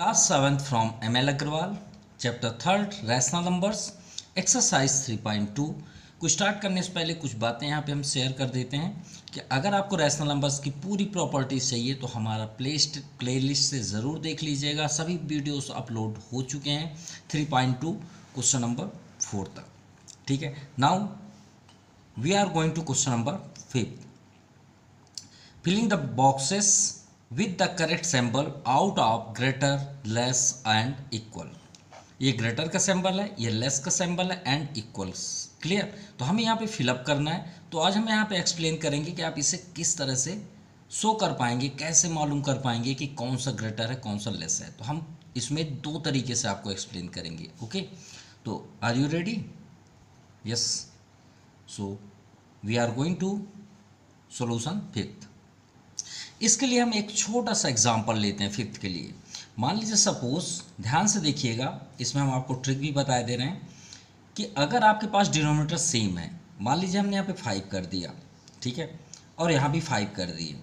Class 7th from ML Agrawal, Chapter 3rd Rational Numbers, Exercise 3.2 को start करने से पहले कुछ बातें यहाँ पे हम शेयर कर देते हैं कि अगर आपको रैशनल नंबर्स की पूरी प्रॉपर्टीज चाहिए तो हमारा प्लेलिस्ट से ज़रूर देख लीजिएगा। सभी वीडियोस अपलोड हो चुके हैं 3.2 क्वेश्चन नंबर 4 तक। ठीक है, now we are going to question number 5th। Filling the boxes with the correct symbol out of greater, less and equal. ये ग्रेटर का सिंबल है, ये लेस का सिंबल है एंड इक्वल्स। क्लियर? तो हमें यहाँ पे फिलअप करना है। तो आज हम यहाँ पे एक्सप्लेन करेंगे कि आप इसे किस तरह से शो कर पाएंगे, कैसे मालूम कर पाएंगे कि कौन सा ग्रेटर है कौन सा लेस है। तो हम इसमें दो तरीके से आपको एक्सप्लेन करेंगे। ओके, तो are you ready? Yes, so we are going to solution 5th। इसके लिए हम एक छोटा सा एग्जांपल लेते हैं 5th के लिए। मान लीजिए सपोज, ध्यान से देखिएगा, इसमें हम आपको ट्रिक भी बता दे रहे हैं कि अगर आपके पास डिनोमिनेटर सेम है, मान लीजिए हमने यहाँ पे 5 कर दिया, ठीक है, और यहाँ भी 5 कर दिए,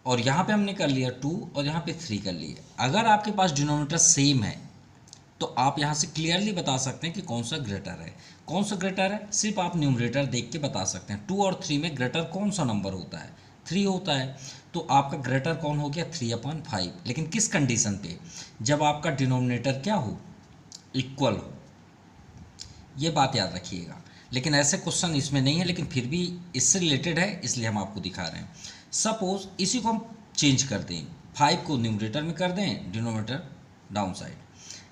और यहाँ पे हमने कर लिया 2 और यहाँ पे 3 कर लिए। अगर आपके पास डिनोमिनेटर सेम है तो आप यहाँ से क्लियरली बता सकते हैं कि कौन सा ग्रेटर है। कौन सा ग्रेटर है सिर्फ आप न्यूमरेटर देख के बता सकते हैं। 2 और 3 में ग्रेटर कौन सा नंबर होता है? 3 होता है। तो आपका ग्रेटर कौन हो गया? 3/5। लेकिन किस कंडीशन पे? जब आपका डिनोमिनेटर क्या हो? इक्वल हो। ये बात याद रखिएगा। लेकिन ऐसे क्वेश्चन इसमें नहीं है, लेकिन फिर भी इससे रिलेटेड है इसलिए हम आपको दिखा रहे हैं। सपोज इसी को हम चेंज कर दें, 5 को न्यूमरेटर में कर दें, denominator down side,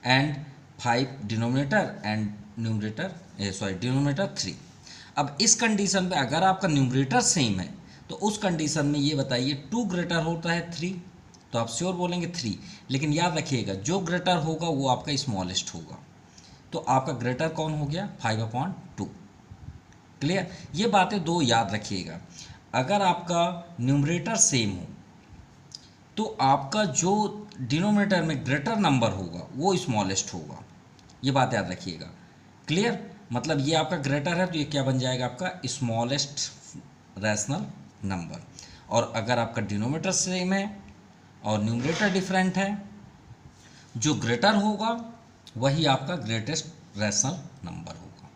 and 5 denominator and numerator denominator 3। अब इस कंडीशन पे अगर आपका न्यूमरेटर सेम है तो उस कंडीशन में ये बताइए 2 ग्रेटर होता है 3, तो आप श्योर बोलेंगे 3। लेकिन याद रखिएगा जो ग्रेटर होगा वो आपका स्मॉलेस्ट होगा। तो आपका ग्रेटर कौन हो गया? 5/2। क्लियर? ये बातें दो याद रखिएगा। अगर आपका न्यूमरेटर सेम हो तो आपका जो डिनोमिनेटर में ग्रेटर नंबर होगा वो स्मॉलेस्ट होगा। ये बात याद रखिएगा। क्लियर? मतलब ये आपका ग्रेटर है तो ये क्या बन जाएगा? आपका स्मॉलेस्ट रैशनल नंबर। और अगर आपका डिनोमिनेटर सेम है और न्यूमरेटर डिफरेंट है, जो ग्रेटर होगा वही आपका ग्रेटेस्ट रैशनल नंबर होगा।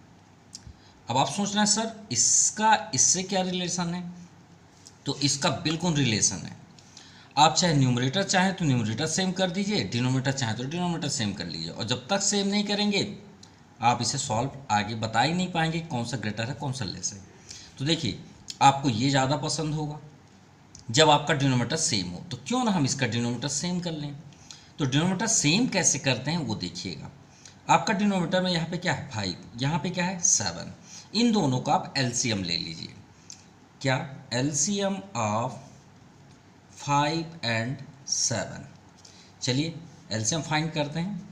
अब आप सोच रहे हैं सर इसका इससे क्या रिलेशन है? तो इसका बिल्कुल रिलेशन है। आप चाहे न्यूमरेटर चाहें तो न्यूमरेटर सेम कर दीजिए, डिनोमिनेटर चाहें तो डिनोमिनेटर सेम कर लीजिए, और जब तक सेम नहीं करेंगे आप इसे सॉल्व आगे बता ही नहीं पाएंगे कौन सा ग्रेटर है कौन सा लेस है। तो देखिए, आपको ये ज़्यादा पसंद होगा जब आपका डिनोमिनेटर सेम हो, तो क्यों ना हम इसका डिनोमिनेटर सेम कर लें। तो डिनोमिनेटर सेम कैसे करते हैं वो देखिएगा। आपका डिनोमिनेटर में यहाँ पे क्या है? 5, यहाँ पे क्या है? 7। इन दोनों का आप एलसीएम ले लीजिए। क्या? LCM of 5 and 7। चलिए एलसीएम फाइंड करते हैं।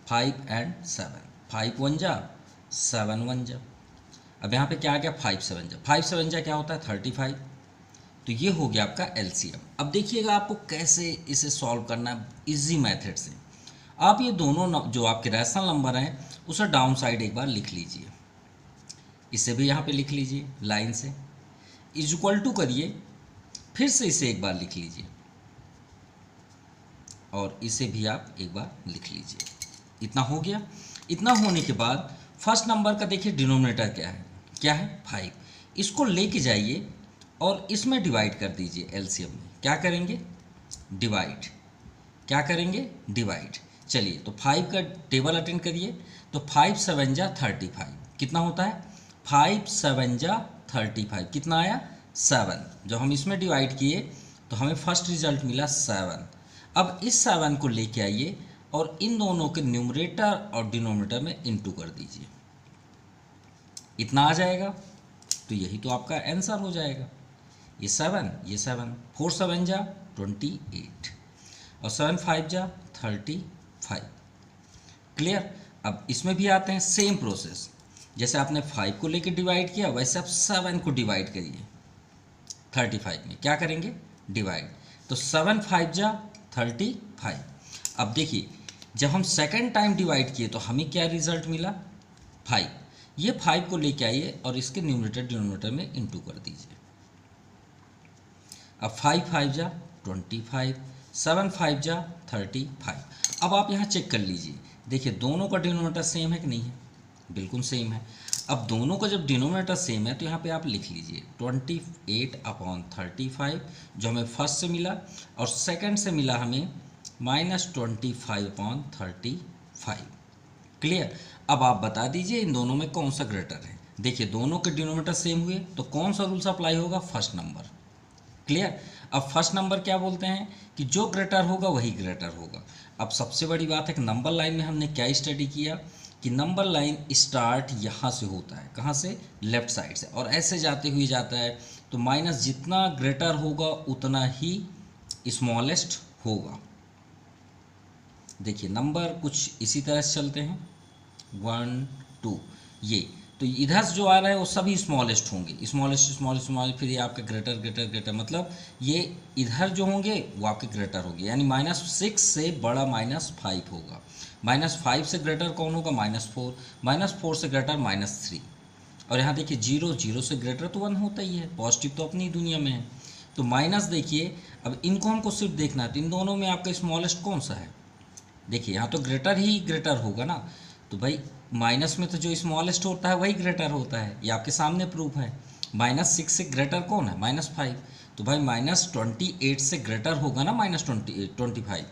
5 एंड 7, 5 1 जा 7 1 जा। अब यहाँ पे क्या आ गया? 5 7 जा। 5 7 जा क्या होता है? 35। तो ये हो गया आपका एलसीएम। अब देखिएगा आपको कैसे इसे सॉल्व करना है इजी मेथड से। आप ये दोनों जो आपके रैशनल नंबर हैं उसे डाउन साइड एक बार लिख लीजिए। इसे भी यहाँ पे लिख लीजिए लाइन से, इज इक्वल टू करिए, फिर से इसे एक बार लिख लीजिए और इसे भी आप एक बार लिख लीजिए। इतना हो गया। इतना होने के बाद फर्स्ट नंबर का देखिए डिनोमिनेटर क्या है? क्या है? 5। इसको लेके जाइए और इसमें डिवाइड कर दीजिए एलसीएम में। क्या करेंगे? डिवाइड। क्या करेंगे? डिवाइड। चलिए तो 5 का टेबल अटेंड करिए। तो 5 7 जा 35 कितना होता है? 5 7 जा 35 कितना आया? 7। जब हम इसमें डिवाइड किए तो हमें फर्स्ट रिजल्ट मिला 7। अब इस 7 को लेके आइए और इन दोनों के न्यूमरेटर और डिनोमिनेटर में इनटू कर दीजिए। इतना आ जाएगा। तो यही तो आपका आंसर हो जाएगा। ये 7, ये 7, 4 7 जा 28 और 7 5 जा 35। क्लियर? अब इसमें भी आते हैं सेम प्रोसेस। जैसे आपने 5 को लेके डिवाइड किया वैसे आप 7 को डिवाइड करिए 35 में। क्या करेंगे? डिवाइड। तो 7 5 जा 35। अब देखिए जब हम सेकंड टाइम डिवाइड किए तो हमें क्या रिजल्ट मिला? 5। ये 5 को लेके आइए और इसके न्यूमरेटर डिनोमिनेटर में इनटू कर दीजिए। अब 5 5 जा 25, 7 5 जा 35। अब आप यहाँ चेक कर लीजिए, देखिए दोनों का डिनोमिनेटर सेम है कि नहीं है, बिल्कुल सेम है। अब दोनों का जब डिनोमिनेटर सेम है तो यहाँ पे आप लिख लीजिए 28/35 जो हमें फर्स्ट से मिला, और सेकंड से मिला हमें -25/35। क्लियर। अब आप बता दीजिए इन दोनों में कौन सा ग्रेटर है। देखिए दोनों के डिनोमिनेटर सेम हुए तो कौन सा रूल्स अप्लाई होगा, फर्स्ट नंबर। क्लियर। अब फर्स्ट नंबर क्या बोलते हैं कि जो ग्रेटर होगा वही ग्रेटर होगा। अब सबसे बड़ी बात है कि नंबर लाइन में हमने क्या स्टडी किया कि नंबर लाइन स्टार्ट यहाँ से होता है, कहाँ से, लेफ्ट साइड से, और ऐसे जाते हुए जाता है, तो माइनस जितना ग्रेटर होगा उतना ही स्मॉलेस्ट होगा। देखिए नंबर कुछ इसी तरह से चलते हैं, 1 2, ये तो इधर से जो आ रहा है वो सभी स्मॉलेस्ट होंगे, स्मॉलेस्ट स्मॉलेस्ट स्मॉलेस्ट, फिर ये आपके ग्रेटर ग्रेटर ग्रेटर, मतलब ये इधर जो होंगे वो आपके ग्रेटर होंगे, यानी -6 से बड़ा -5 होगा। -5 से ग्रेटर कौन होगा, -4, -4 से ग्रेटर -3। और यहाँ देखिए 0 0 से ग्रेटर तो 1 होता ही है, पॉजिटिव तो अपनी दुनिया में है। तो माइनस देखिए, अब इनको हमको सिर्फ देखना है, तो इन दोनों में आपका स्मॉलेस्ट कौन सा है, देखिए यहाँ तो ग्रेटर ही ग्रेटर होगा ना, तो भाई माइनस में तो जो स्मॉलेस्ट होता है वही ग्रेटर होता है, ये आपके सामने प्रूफ है। -6 से ग्रेटर कौन है, -5, तो भाई -28 से ग्रेटर होगा ना -25।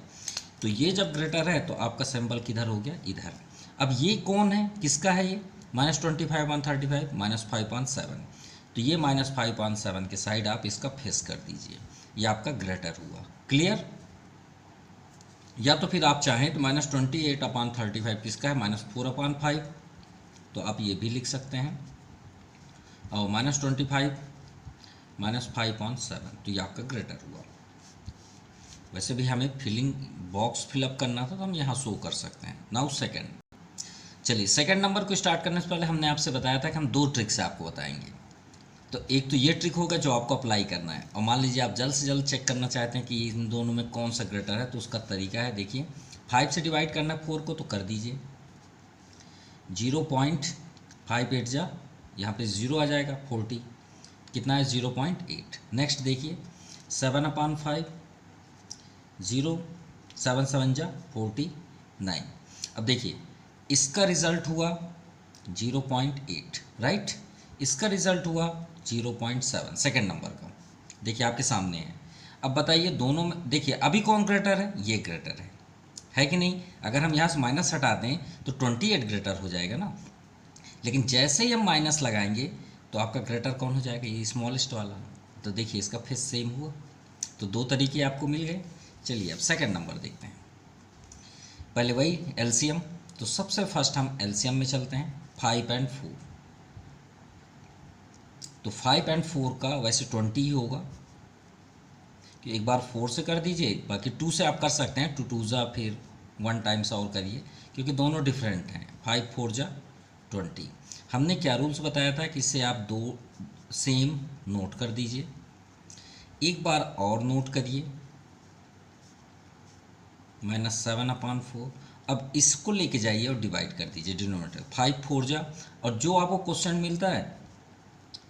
तो ये जब ग्रेटर है तो आपका सिंबल किधर हो गया, इधर। अब ये कौन है, किसका है ये, -25/35 -5/7, तो ये -5/7 के साइड आप इसका फेस कर दीजिए, ये आपका ग्रेटर हुआ। क्लियर। या तो फिर आप चाहें तो -28/35 किसका है, -4/5, तो आप ये भी लिख सकते हैं, और -25 -5/7, तो ये आपका ग्रेटर हुआ। वैसे भी हमें फिलिंग बॉक्स फिलअप करना था तो हम यहाँ शो कर सकते हैं। नाउ सेकंड, चलिए सेकंड नंबर को स्टार्ट करने से पहले हमने आपसे बताया था कि हम 2 ट्रिक से आपको बताएंगे। तो एक तो ये ट्रिक होगा जो आपको अप्लाई करना है, और मान लीजिए आप जल्द से जल्द चेक करना चाहते हैं कि इन दोनों में कौन सा ग्रेटर है, तो उसका तरीका है, देखिए 5 से डिवाइड करना है 4 को, तो कर दीजिए 0.58 जा, यहाँ पे 0 आ जाएगा, 40 कितना है 0.8। नेक्स्ट देखिए 7/5, 0 7 7 जा 49। अब देखिए इसका रिजल्ट हुआ 0.8, राइट, इसका रिजल्ट हुआ 0.7 सेकेंड नंबर का, देखिए आपके सामने है। अब बताइए दोनों में, देखिए अभी कौन ग्रेटर है, ये ग्रेटर है कि नहीं। अगर हम यहाँ से माइनस हटा दें तो 28 ग्रेटर हो जाएगा ना, लेकिन जैसे ही हम माइनस लगाएंगे तो आपका ग्रेटर कौन हो जाएगा, ये स्मॉलेस्ट वाला। तो देखिए इसका फेस सेम हुआ, तो 2 तरीके आपको मिल गए। चलिए अब सेकेंड नंबर देखते हैं, पहले वही एलसीएम, तो सबसे फर्स्ट हम एलसीएम में चलते हैं, 5 और 4, तो 5 और 4 का वैसे 20 ही होगा, कि एक बार 4 से कर दीजिए, बाकी 2 से आप कर सकते हैं, 2 2 जा, फिर 1 टाइम्स और करिए, क्योंकि दोनों डिफरेंट हैं। 5 4 जा 20। हमने क्या रूल्स बताया था कि इससे आप 2 सेम नोट कर दीजिए, एक बार और नोट करिए, -7/4। अब इसको लेके जाइए और डिवाइड कर दीजिए डिनोमिनेटर, 5 4 जा, और जो आपको क्वेश्चन मिलता है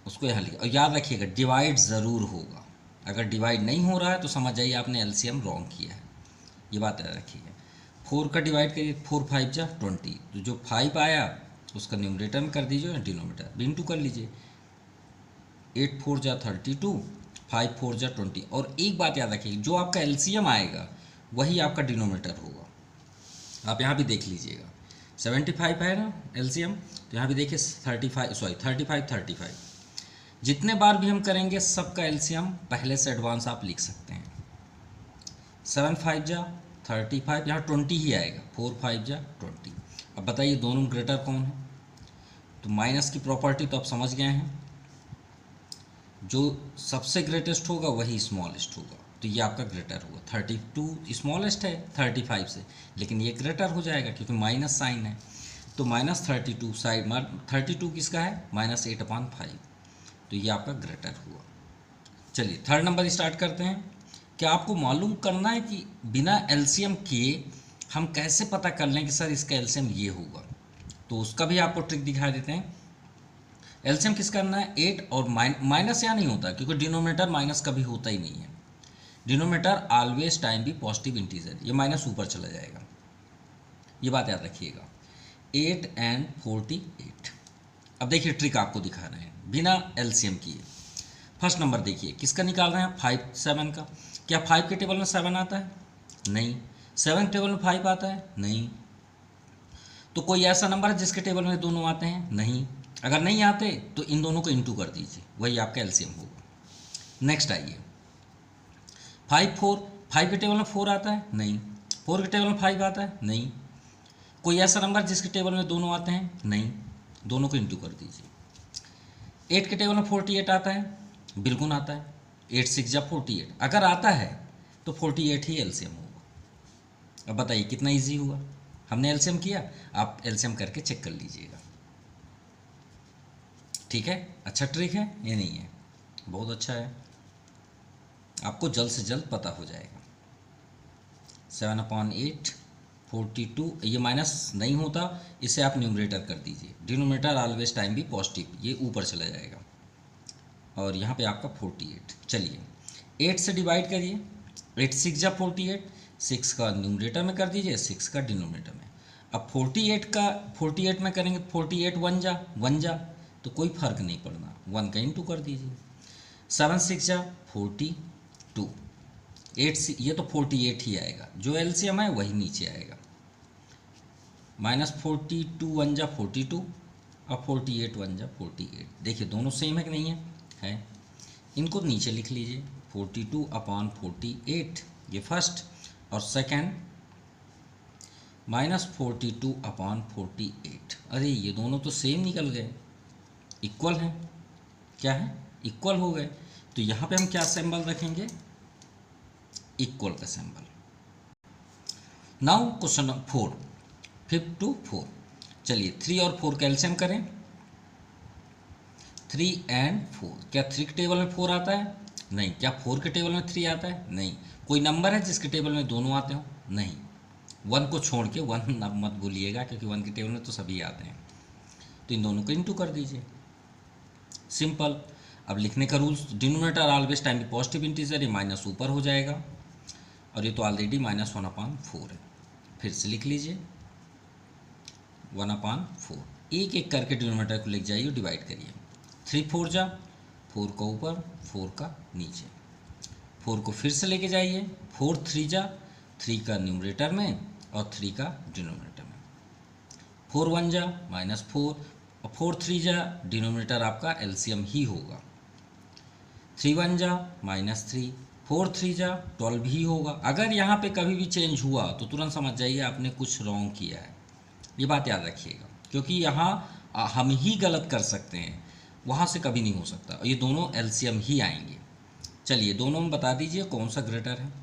उसको यहाँ लिखिए, और याद रखिएगा डिवाइड ज़रूर होगा। अगर डिवाइड नहीं हो रहा है तो समझ जाइए आपने एलसीएम रॉन्ग किया है, ये बात याद रखिएगा। 4 का डिवाइड करिए, 4 5 जा 20, तो जो 5 आया उसका न्यूमरेटर में कर दीजिए और डिनोमिनेटर इंटू कर लीजिए, 8 4 जा 32, 5 4 जा 20। और एक बात याद रखिए, जो आपका एलसीएम आएगा वही आपका डिनोमिनेटर होगा। आप यहाँ भी देख लीजिएगा, 75 है ना एलसीएम, तो यहाँ भी देखिए 35 जितने बार भी हम करेंगे सबका एलसीएम पहले से एडवांस आप लिख सकते हैं। 7 5 जा 35, यहाँ 20 ही आएगा, 4 5 जा 20। अब बताइए दोनों ग्रेटर कौन है, तो माइनस की प्रॉपर्टी तो आप समझ गए हैं, जो सबसे ग्रेटेस्ट होगा वही स्मॉलेस्ट होगा, तो ये आपका ग्रेटर हुआ। 32 स्मॉलेस्ट है 35 से, लेकिन ये ग्रेटर हो जाएगा क्योंकि माइनस साइन है, तो -32 साइड 32 किसका है, -8/5, तो ये आपका ग्रेटर हुआ। चलिए थर्ड नंबर स्टार्ट करते हैं। क्या आपको मालूम करना है कि बिना एलसीएम किए हम कैसे पता कर लें कि सर इसका एलसीएम ये होगा, तो उसका भी आपको ट्रिक दिखा देते हैं। एलसीएम किस करना है, 8 और माइनस यहाँ नहीं होता क्योंकि डिनोमिनेटर माइनस कभी होता ही नहीं है। डिनोमिनेटर ऑलवेज टाइम भी पॉजिटिव इंटीजर, ये माइनस ऊपर चला जाएगा, ये बात याद रखिएगा। 8 and 48। अब देखिए ट्रिक आपको दिखा रहे हैं बिना एलसीएम किए। फर्स्ट नंबर देखिए किसका निकाल रहे हैं, 5 7 का। क्या 5 के टेबल में 7 आता है? नहीं। 7 के टेबल में 5 आता है? नहीं। तो कोई ऐसा नंबर है जिसके टेबल में दोनों आते हैं? नहीं। अगर नहीं आते तो इन दोनों को इंटू कर दीजिए, वही आपका एलसीएम होगा। नेक्स्ट आइए 5 4, 5 के टेबल में 4 आता है? नहीं। 4 के टेबल में 5 आता है? नहीं। कोई ऐसा नंबर जिसके टेबल में दोनों आते हैं? नहीं। दोनों को इंटू कर दीजिए। 8 के टेबल में 48 आता है? बिल्कुल आता है। 8 6 जा 48, अगर आता है तो 48 ही एलसीएम होगा। अब बताइए कितना इजी हुआ, हमने एलसीएम किया, आप एलसीएम करके चेक कर लीजिएगा। ठीक है, अच्छा ट्रिक है ये? नहीं है, बहुत अच्छा है, आपको जल्द से जल्द पता हो जाएगा। 7/8 42, ये माइनस नहीं होता, इसे आप न्यूमरेटर कर दीजिए। डिनोमिनेटर ऑलवेज टाइम भी पॉजिटिव, ये ऊपर चला जाएगा, और यहाँ पे आपका 48। चलिए 8 से डिवाइड करिए, 8 6 जा 48, 6 का न्यूमरेटर में कर दीजिए, 6 का डिनोमिनेटर में। अब 48 में करेंगे, 48 1 जा, तो कोई फर्क नहीं पड़ना, 1 का इंटू कर दीजिए। 7 6 जा 42, 8 ये तो 48 ही आएगा, जो एलसीएम है वही नीचे आएगा। -42 1 जा 42, और 48 1 जा 48। देखिए दोनों सेम है कि नहीं है? इनको नीचे लिख लीजिए, 42/48 ये फर्स्ट, और सेकंड -42/48। अरे ये दोनों तो सेम निकल गए, इक्वल हैं। क्या है? इक्वल हो गए। तो यहाँ पे हम क्या सिंबल रखेंगे? इक्वल का सिंबल। Now question 4, 5 to 4। चलिए 3 और 4 कैल्शियम करें। 3 and 4, क्या 3 के टेबल में 4 आता है? नहीं। क्या 4 के टेबल में 3 आता है? नहीं। कोई नंबर है जिसके टेबल में दोनों आते हो? नहीं। 1 को छोड़ के, 1 मत भूलिएगा, क्योंकि 1 के टेबल में तो सभी आते हैं। तो इन दोनों को इंटू कर दीजिए, सिंपल। अब लिखने का रूल्स, डिनोमिनेटर ऑलवेज टाइम भी पॉजिटिव इंटीजर, ये माइनस ऊपर हो जाएगा, और ये तो ऑलरेडी -1/4 है। फिर से लिख लीजिए 1/4, एक एक करके डिनोमिनेटर को लिख जाइए, डिवाइड करिए। 3 4 जा 4 का ऊपर, 4 का नीचे। 4 को फिर से लेके जाइए, 4 3 जा 3 का न्यूमरेटर में, और 3 का डिनोमिनेटर में। 4 1 जा -4, और 4 3 जा, डिनोमिनेटर आपका एलसीएम ही होगा। 3 1 जा -3, 4 3 जा 12 ही होगा। अगर यहाँ पे कभी भी चेंज हुआ तो तुरंत समझ जाइए आपने कुछ रॉन्ग किया है, ये बात याद रखिएगा, क्योंकि यहाँ हम ही गलत कर सकते हैं, वहाँ से कभी नहीं हो सकता, और ये दोनों एलसीएम ही आएंगे। चलिए दोनों में बता दीजिए कौन सा ग्रेटर है।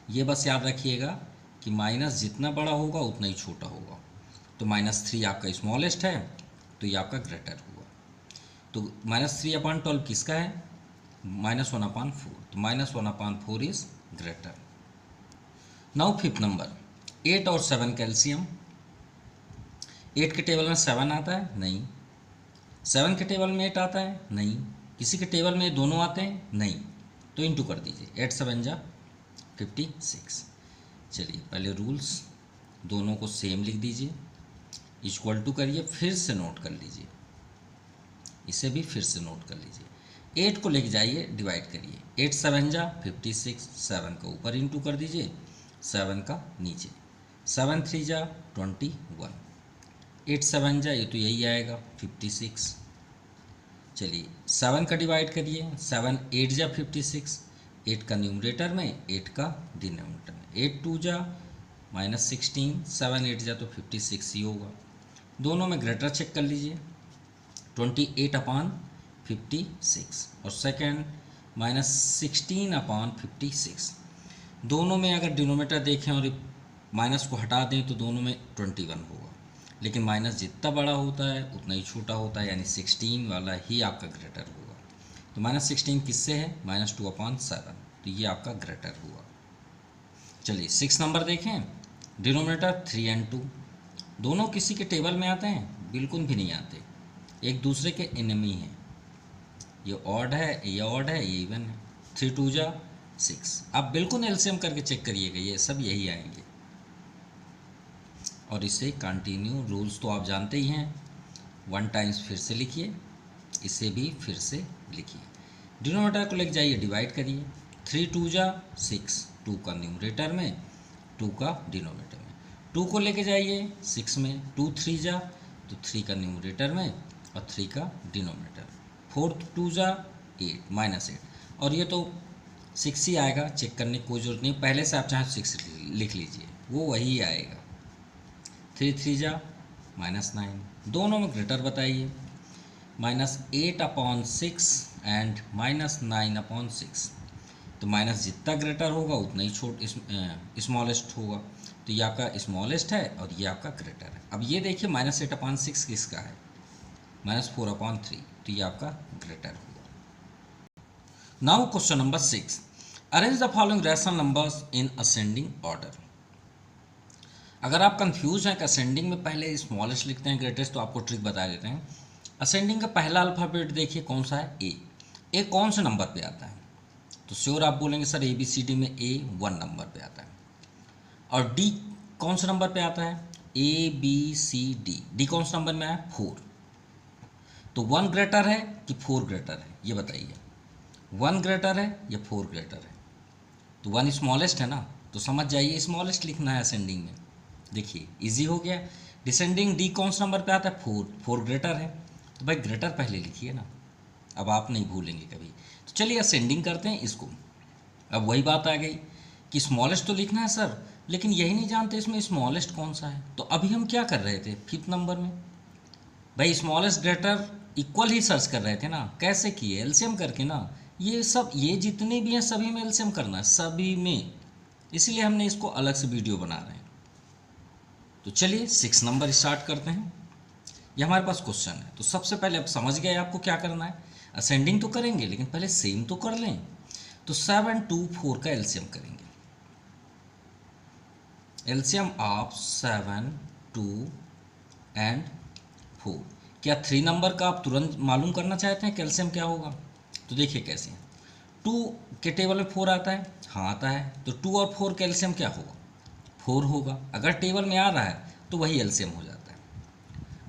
ये बस याद रखिएगा कि माइनस जितना बड़ा होगा उतना ही छोटा होगा। तो -3 आपका स्मॉलेस्ट है, तो ये आपका ग्रेटर हुआ। तो -3/12 किसका है? -1/4, तो -1/4 is greater. Now 5th number, 8 और 7 कैल्शियम। 8 के टेबल में 7 आता है? नहीं। 7 के टेबल में 8 आता है? नहीं। किसी के टेबल में दोनों आते हैं? नहीं। तो इंटू कर दीजिए, 8 7 जा 56। चलिए पहले रूल्स, दोनों को सेम लिख दीजिए, इक्वल टू करिए, फिर से नोट कर लीजिए, इसे भी फिर से नोट कर लीजिए। 8 को लेके जाइए, डिवाइड करिए, 8 7 जा 56, 7 का ऊपर इंटू कर दीजिए, 7 का नीचे। 7 3 जा 21, 8 7 जा, ये तो यही आएगा 56। चलिए 7 का डिवाइड करिए, 7 8 जा 56, 8 का न्यूमरेटर में, 8 का डिनोमिनेटर में। 8 2 जा -16, 7 8 जा तो 56 ही होगा। दोनों में ग्रेटर चेक कर लीजिए, 28/56, और सेकंड -16/56। दोनों में अगर डिनोमिनेटर देखें और माइनस को हटा दें तो दोनों में 21 होगा, लेकिन माइनस जितना बड़ा होता है उतना ही छोटा होता है, यानी 16 वाला ही आपका ग्रेटर होगा। तो -16 किससे है? -2/7, तो ये आपका ग्रेटर हुआ। चलिए 6 नंबर देखें, डिनोमिनेटर 3 and 2, दोनों किसी के टेबल में आते हैं? बिल्कुल भी नहीं आते, एक दूसरे के एनिमी हैं। ये ऑड है, ये ऑड है, ये इवन है। 3 2 जा 6। आप बिल्कुल एलसीएम करके चेक करिएगा, ये सब यही आएंगे। और इसे कंटिन्यू, रूल्स तो आप जानते ही हैं, 1 टाइम्स फिर से लिखिए, इसे भी फिर से लिखिए। डिनोमिनेटर को लेके जाइए, डिवाइड करिए, 3 2 जा 6, 2 का न्यूमरेटर में, 2 का डिनोमिनेटर में। 2 को लेके जाइए 6 में, 2 3 जा तो 3 का न्यूमरेटर में और 3 का डिनोमिनेटर। 4 2 जा 8 -8, और ये तो 6 ही आएगा, चेक करने की कोई जरूरत नहीं, पहले से आप चाहे 6 लिख लीजिए, वो वही आएगा। 3 3 जा -9, दोनों में ग्रेटर बताइए, -8/6 एंड -9/6। तो माइनस जितना ग्रेटर होगा उतना ही स्मॉलेस्ट होगा, तो ये आपका स्मॉलेस्ट है और ये आपका ग्रेटर है। अब ये देखिए -8/6 किसका है, -4/3, तो ये आपका ग्रेटर होगा। Now question number 6, arrange the following rational numbers in ascending order. अगर आप कंफ्यूज हैं कि असेंडिंग में पहले स्मॉलेस्ट लिखते हैं ग्रेटेस्ट, तो आपको ट्रिक बता देते हैं। असेंडिंग का पहला अल्फ़ाबेट देखिए कौन सा है, ए कौन से नंबर पे आता है, तो श्योर आप बोलेंगे सर ABCD में ए 1 नंबर पे आता है। और डी कौन से नंबर पे आता है, ABCD, डी कौन से नंबर में आया, 4। तो 1 ग्रेटर है कि 4 ग्रेटर है, ये बताइए, 1 ग्रेटर है या 4 ग्रेटर है। तो 1 स्मॉलेस्ट है ना, तो समझ जाइए स्मॉलेस्ट लिखना है असेंडिंग में। देखिए इजी हो गया। डिसेंडिंग डी कौन सा नंबर पे आता है, 4 ग्रेटर है, तो भाई ग्रेटर पहले लिखिए ना, अब आप नहीं भूलेंगे कभी। तो चलिए असेंडिंग करते हैं इसको। अब वही बात आ गई कि स्मॉलेस्ट तो लिखना है सर, लेकिन यही नहीं जानते इसमें स्मॉलेस्ट कौन सा है। तो अभी हम क्या कर रहे थे 5th नंबर में, भाई स्मॉलेस्ट ग्रेटर इक्वल ही सर्च कर रहे थे ना। कैसे किए, एलसीएम करके ना। ये सब, ये जितने भी हैं सभी में एलसीएम करना है, सभी में, इसलिए हमने इसको अलग से वीडियो बना रहे हैं। तो चलिए 6 नंबर स्टार्ट करते हैं। ये हमारे पास क्वेश्चन है, तो सबसे पहले अब समझ गए आपको क्या करना है। असेंडिंग तो करेंगे लेकिन पहले सेम तो कर लें। तो 7 2 4 का एलसीएम करेंगे। LCM of 7 2 and 4। क्या 3 नंबर का आप तुरंत मालूम करना चाहते हैं कैल्शियम क्या होगा, तो देखिए कैसे। 2 के टेबल में 4 आता है, हाँ आता है, तो 2 और 4 कैल्शियम क्या होगा, 4 होगा। अगर टेबल में आ रहा है तो वही एलसीएम हो जाता है।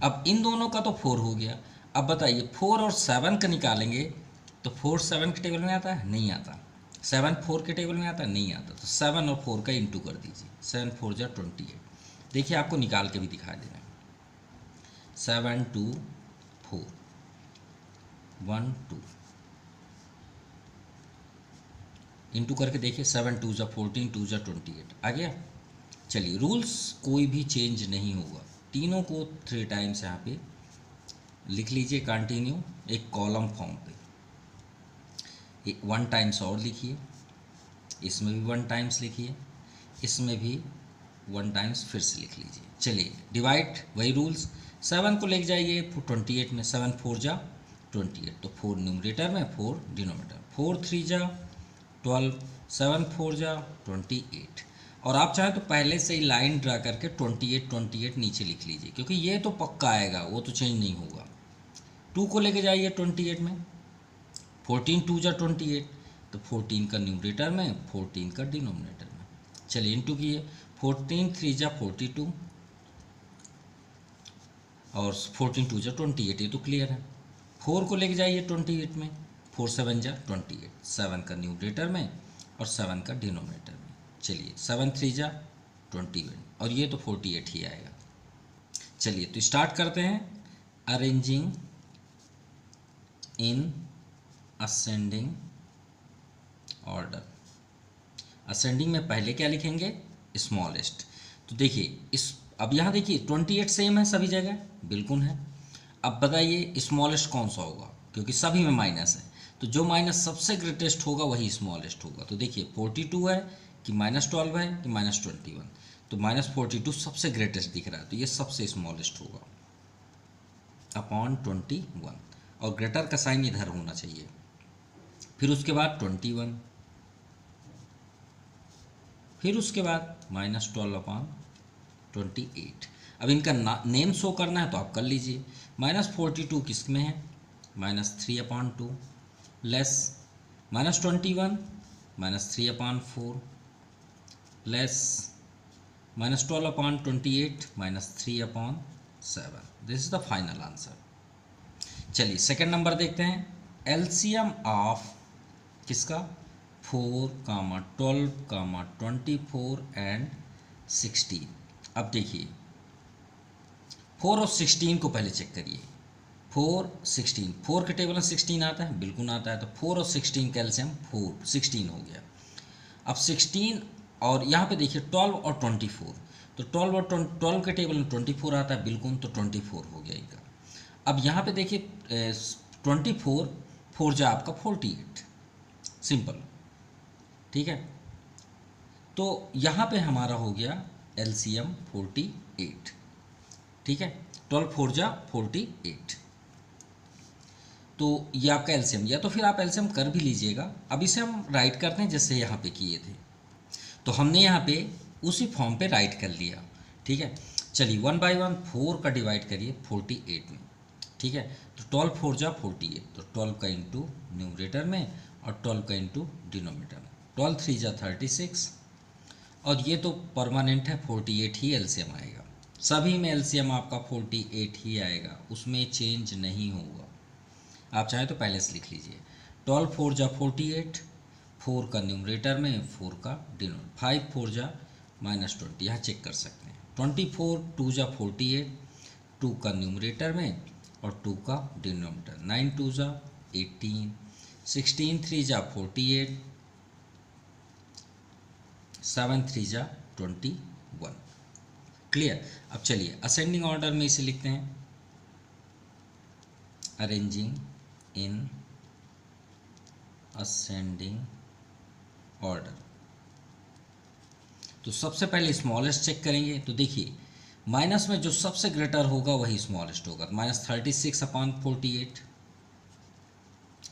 अब इन दोनों का तो 4 हो गया। अब बताइए 4 और 7 का निकालेंगे, तो 4 7 के टेबल में आता है, नहीं आता। 7 4 के टेबल में आता है, नहीं आता। तो 7 और 4 का इंटू कर दीजिए, 7 4 जा 28। देखिए आपको निकाल के भी दिखा दे रहे हैं। 7 2 4 1 2 इंटू करके देखिए, 7 2 जा 14, 2 जा 28 आ गया। चलिए रूल्स कोई भी चेंज नहीं होगा, तीनों को 3 टाइम्स यहाँ पे लिख लीजिए कंटिन्यू, एक कॉलम फॉर्म पे। 1 टाइम्स और लिखिए, इसमें भी 1 टाइम्स लिखिए, इसमें भी 1 टाइम्स फिर से लिख लीजिए। चलिए डिवाइड, वही रूल्स, 7 को लेके जाइए 28 में, 7 4 जा 28, तो 4 न्यूमरेटर में 4 डिनोमिनेटर, 4 3 जा 12, 7 4 जा 28। और आप चाहे तो पहले से ही लाइन ड्रा करके 28 28 नीचे लिख लीजिए, क्योंकि ये तो पक्का आएगा, वो तो चेंज नहीं होगा। 2 को लेके जाइए 28 में, 14 2 जा 28, तो 14 का न्यूमरेटर में, 14 का डिनोमिनेटर में। चलिए इंटू किए, 14 3 जा 42 और 14 2 जा 28, ये तो क्लियर है। 4 को लेके जाइए 28 में, 4 7 जा 28, 7 का न्यूमरेटर में और 7 का डिनोमिनेटर में। चलिए 7 3 जा 21, और ये तो 48 ही आएगा। चलिए तो स्टार्ट करते हैं। Arranging in ascending order. Ascending में पहले क्या लिखेंगे, स्मॉलेस्ट। तो देखिए इस, अब यहाँ देखिए 28 सेम है सभी जगह, बिल्कुल है। अब बताइए स्मॉलेस्ट कौन सा होगा, क्योंकि सभी में माइनस है, तो जो माइनस सबसे ग्रेटेस्ट होगा वही स्मॉलेस्ट होगा। तो देखिए 42 है कि -12 है कि -21, तो -42 सबसे ग्रेटेस्ट दिख रहा है, तो ये सबसे स्मॉलेस्ट होगा अपॉन 21, और ग्रेटर का साइन इधर होना चाहिए। फिर उसके बाद 21, फिर उसके बाद -12/28। अब इनका नेम शो करना है तो आप कर लीजिए। -42 किस में है, -3/2 less -21 -3/4 less -12/28 -3/7। This is the final answer. चलिए सेकंड नंबर देखते हैं। एलसीएम ऑफ किसका 4, 12, 24 एंड 16। अब देखिए 4 और 16 को पहले चेक करिए। 4, 16, 4 के टेबल में 16 आता है, बिल्कुल आता है। तो 4 और 16 का एलसीएम 16 हो गया। अब 16 और यहाँ पे देखिए 12 और 24, तो 12 और 12 के टेबल में 24 आता है, बिल्कुल, तो 24 हो गया इनका। अब यहाँ पे देखिए 24, 4 जा आपका 48, सिंपल, ठीक है। तो यहाँ पे हमारा हो गया एलसीएम 48, ठीक है। 12 4 जा 48, तो ये आपका एलसीएम, या तो फिर आप एलसीएम कर भी लीजिएगा। अब इसे हम राइट करते हैं जैसे यहाँ पे किए थे। तो हमने यहाँ पे उसी फॉर्म पे राइट कर लिया, ठीक है। चलिए 1 बाई 1 4 का डिवाइड करिए 48 में, ठीक है। तो 12 4 जा 48, तो 12 का इंटू न्यूमरेटर में और 12 का इंटू डिनोमिनेटर में। 12 3 जा 36, और ये तो परमानेंट है, 48 ही एलसीएम आएगा। सभी में एलसीएम आपका 48 ही आएगा, उसमें चेंज नहीं होगा। आप चाहे तो पहले से लिख लीजिए। 12 4 जा 48, 4 का न्यूमरेटर में, 4 का डिनोमिनेटर, 5 4 जा -20, यहाँ चेक कर सकते हैं। 24 2 जा 48, 2 का न्यूमरेटर में और 2 का डिनोमिनेटर, 9 2 जा 18, 16 3 जा 48, 7 3 जा 21। क्लियर। अब चलिए असेंडिंग ऑर्डर में इसे लिखते हैं, अरेंजिंग इन असेंडिंग ऑर्डर। तो सबसे पहले स्मॉलेस्ट चेक करेंगे। तो देखिए माइनस में जो सबसे ग्रेटर होगा वही स्मॉलेस्ट होगा, -36/48,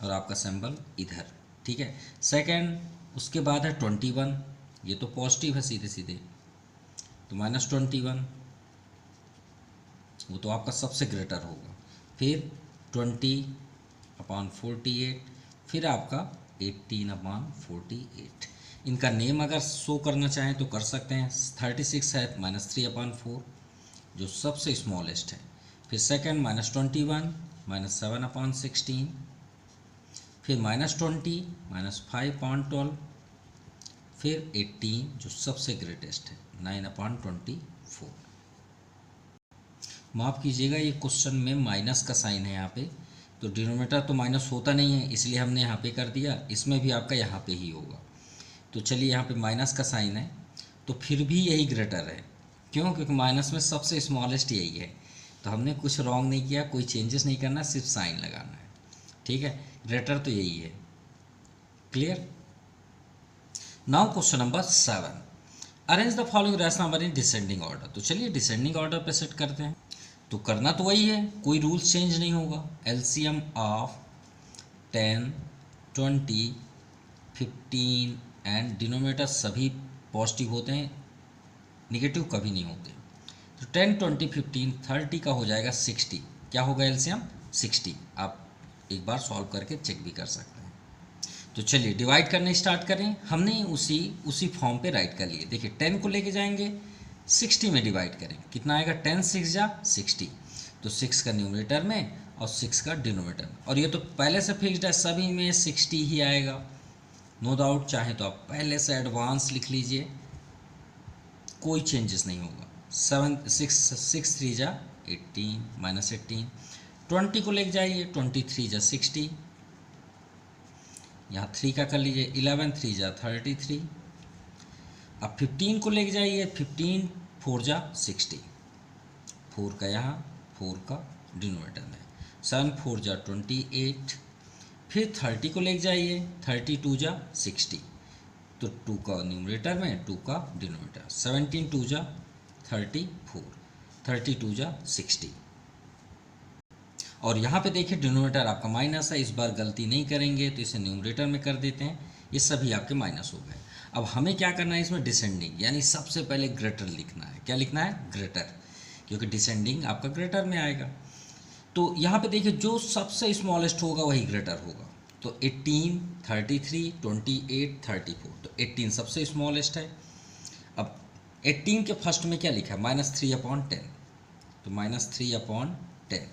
और आपका सिंबल इधर, ठीक है। सेकंड, उसके बाद है 21, ये तो पॉजिटिव है सीधे सीधे, तो -21, वो तो आपका सबसे ग्रेटर होगा। फिर 20/48, फिर आपका 18/48। इनका नेम अगर शो करना चाहें तो कर सकते हैं। 36 है -3/4, जो सबसे स्मॉलेस्ट है। फिर सेकंड -21 -7/16, फिर -20 -5/12, फिर 18 जो सबसे ग्रेटेस्ट है 9/24। माफ़ कीजिएगा, ये क्वेश्चन में माइनस का साइन है यहाँ पे, तो डिनोमिनेटर तो माइनस होता नहीं है, इसलिए हमने यहाँ पे कर दिया। इसमें भी आपका यहाँ पे ही होगा। तो चलिए यहाँ पे माइनस का साइन है, तो फिर भी यही ग्रेटर है। क्यों? क्योंकि माइनस में सबसे स्मॉलेस्ट यही है। तो हमने कुछ रॉन्ग नहीं किया, कोई चेंजेस नहीं करना, सिर्फ साइन लगाना है, ठीक है। ग्रेटर तो यही है। Clear. Now question number 7, arrange the following rational number in descending order. तो चलिए डिसेंडिंग ऑर्डर पे सेट करते हैं। तो करना तो वही है, कोई रूल्स चेंज नहीं होगा। एलसीएम ऑफ 10, 20, 15 एंड डिनोमिनेटर सभी पॉजिटिव होते हैं, निगेटिव कभी नहीं होते। तो 10, 20, 15, 30 का हो जाएगा 60। क्या होगा एलसीएम? 60। आप एक बार सॉल्व करके चेक भी कर सकते हैं। तो चलिए डिवाइड करने स्टार्ट करें। हमने उसी फॉर्म पे राइट कर लिए। देखिए 10 को लेके जाएंगे, 60 में डिवाइड करें, कितना आएगा? 10 6 जा 60, तो 6 का न्यूमरेटर में और 6 का डिनोमिनेटर में। और ये तो पहले से फिक्स्ड है, सभी में 60 ही आएगा, नो डाउट। चाहे तो आप पहले से एडवांस लिख लीजिए, कोई चेंजेस नहीं होगा। 6 3 जा 18 -18, 20 को लेके जाइए, 23 जा 60, यहाँ 3 का कर लीजिए, 11 3 जा 33। अब 15 को लेके जाइए, 15 4 जा 60, 4 का यहाँ, 4 का डिनोमिनेटर में, 7 4 जा 28। फिर 30 को लेके जाइए, 32 जा 60, तो 2 का न्यूमरेटर में, 2 का डिनोमिनेटर, 17 2 जा 34, 32 जा 60। और यहाँ पे देखिए डिनोमिनेटर आपका माइनस है, इस बार गलती नहीं करेंगे तो इसे न्यूमरेटर में कर देते हैं। ये सभी आपके माइनस हो गए। अब हमें क्या करना है इसमें? डिसेंडिंग, यानी सबसे पहले ग्रेटर लिखना है। क्या लिखना है? ग्रेटर, क्योंकि डिसेंडिंग आपका ग्रेटर में आएगा। तो यहाँ पे देखिए जो सबसे स्मॉलेस्ट होगा वही ग्रेटर होगा। तो 18, 33, 28, 34, तो 18 सबसे स्मॉलेस्ट है। अब 18 के फर्स्ट में क्या लिखा है, -3/10, तो -3/10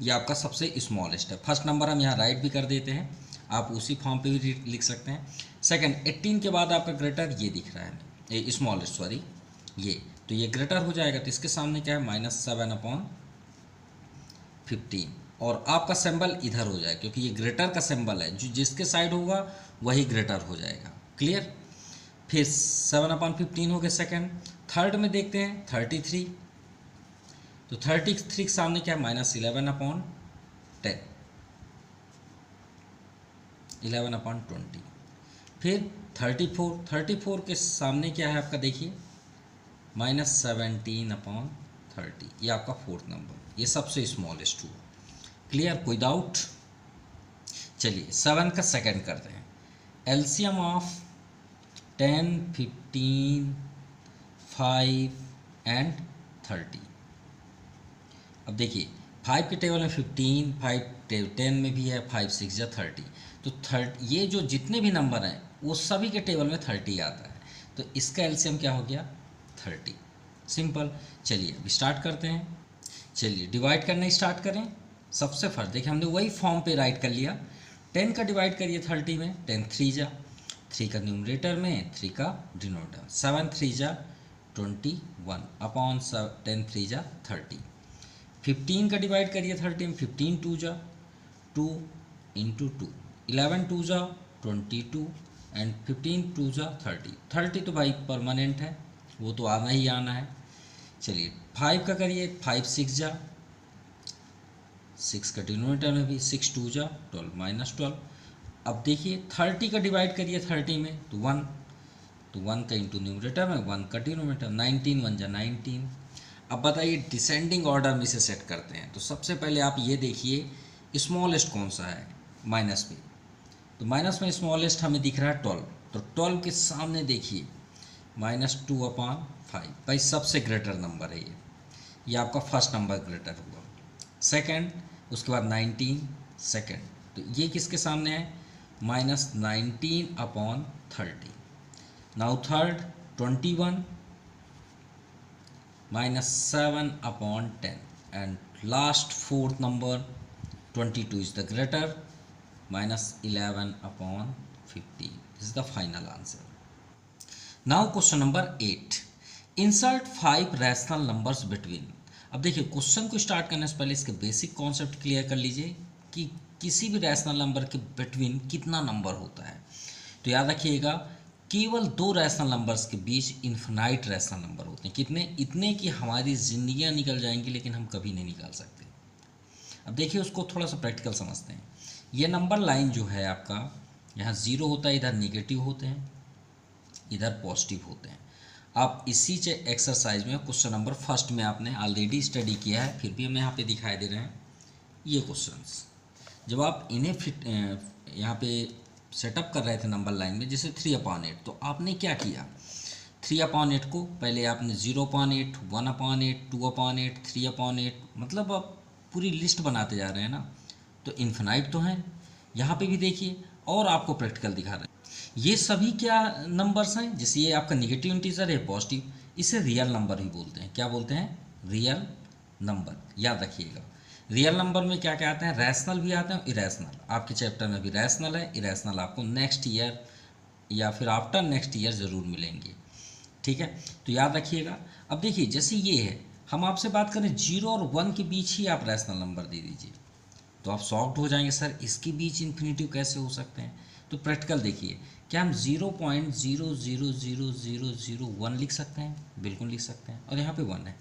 ये आपका सबसे स्मॉलेस्ट है। फर्स्ट नंबर हम यहाँ राइट भी कर देते हैं, आप उसी फॉर्म पे भी लिख सकते हैं। सेकंड, 18 के बाद आपका ग्रेटर ये दिख रहा है, ये स्मॉलेस्ट सॉरी ये, तो ये ग्रेटर हो जाएगा, तो इसके सामने क्या है -7/15, और आपका सिंबल इधर हो जाएगा क्योंकि ये ग्रेटर का सिंबल है, जो जिसके साइड होगा वही ग्रेटर हो जाएगा। क्लियर। फिर 7/15 हो गया सेकेंड। थर्ड में देखते हैं 33, तो 33 के सामने क्या है -11/10, 11/20। फिर 34 के सामने क्या है आपका, देखिए -17/30, ये आपका फोर्थ नंबर, ये सबसे स्मॉलेस्ट हुआ। क्लियर, कोई डाउट। चलिए 7 का सेकंड करते हैं। LCM of 10, 15, 5 and 30। अब देखिए 5 के टेबल में 15, 5 10 में भी है, 5 6 या 30, तो 30 ये जो जितने भी नंबर हैं वो सभी के टेबल में 30 आता है, तो इसका एलसीएम क्या हो गया 30। सिंपल। चलिए अब स्टार्ट करते हैं। चलिए डिवाइड करना स्टार्ट करें। सबसे फर्स्ट देखिए हमने वही फॉर्म पे राइट कर लिया। 10 का डिवाइड करिए 30 में, 10 3 जा, 3 का न्यूमरेटर में, 3 का डिनोमिनेटर, 7 3 जा 21 अपॉन 10 3 जा 30। 15 का डिवाइड करिए 30 में, 15 2 जा 2 इंटू 2, 11 2 जा 22 एंड 15 2 जा 30। 30 तो भाई परमानेंट है, वो तो आना ही आना है। चलिए 5 का करिए, 5 6 जा, 6 का डिनोमिनेटर में भी, 6 2 जा 12 -12। अब देखिए 30 का डिवाइड करिए 30 में, तो 1, तो 1 का इंटू न्यूमरेटर में, 1 का डिनोमिनेटर, 19 1 जा 19। अब बताइए डिसेंडिंग ऑर्डर में इसे सेट करते हैं, तो सबसे पहले आप ये देखिए स्मॉलेस्ट कौन सा है माइनस में, तो माइनस में स्मॉलेस्ट हमें दिख रहा है 12, तो 12 के सामने देखिए -2/5, भाई सबसे ग्रेटर नंबर है ये आपका फर्स्ट नंबर ग्रेटर हुआ। सेकंड, उसके बाद 19 सेकंड, तो ये किसके सामने है -19/30। Now third 21 -7/10 and last fourth number 22 is the greater -11/50। This is the final answer. Now question number 8, insert 5 rational numbers between. अब देखिए क्वेश्चन को स्टार्ट करने से पहले इसके बेसिक कॉन्सेप्ट क्लियर कर लीजिए कि किसी भी रैशनल नंबर के बिटवीन कितना नंबर होता है। तो याद रखिएगा केवल 2 रैशनल नंबर्स के बीच इन्फिनाइट रैशनल नंबर होते हैं। कितने? इतने कि हमारी ज़िंदगियां निकल जाएंगी लेकिन हम कभी नहीं निकाल सकते। अब देखिए उसको थोड़ा सा प्रैक्टिकल समझते हैं। ये नंबर लाइन जो है आपका, यहाँ 0 होता है, इधर नेगेटिव होते हैं, इधर पॉजिटिव होते हैं। आप इसी एक्सरसाइज में क्वेश्चन नंबर फर्स्ट में आपने ऑलरेडी स्टडी किया है, फिर भी हम यहाँ पे दिखाई दे रहे हैं ये क्वेश्चंस। जब आप इन्हें फिट यहाँ पे सेटअप कर रहे थे नंबर लाइन में, जैसे 3/8, तो आपने क्या किया 3/8 को पहले आपने 0/8, 1/8, 2/8, 3/8, मतलब आप पूरी लिस्ट बनाते जा रहे हैं ना, तो इन्फिनाइट तो हैं। यहाँ पे भी देखिए और आपको प्रैक्टिकल दिखा रहे हैं। ये सभी क्या नंबर्स हैं, जैसे ये आपका निगेटिव इंटीजर है पॉजिटिव, इसे रियल नंबर ही बोलते हैं। क्या बोलते हैं? Real number. याद रखिएगा रियल नंबर में क्या क्या आते हैं, रैशनल भी आते हैं, इरेशनल। आपके चैप्टर में भी रैशनल है, इरेशनल आपको नेक्स्ट ईयर या फिर आफ्टर नेक्स्ट ईयर ज़रूर मिलेंगे। ठीक है, तो याद रखिएगा। अब देखिए जैसे ये है, हम आपसे बात करें 0 और 1 के बीच ही आप रैशनल नंबर दे दीजिए, तो आप शॉक्ड हो जाएंगे, सर इसके बीच इन्फिनिटिव कैसे हो सकते हैं। तो प्रैक्टिकल देखिए, क्या हम 0.0000001 लिख सकते हैं? बिल्कुल लिख सकते हैं, और यहाँ पे 1 है।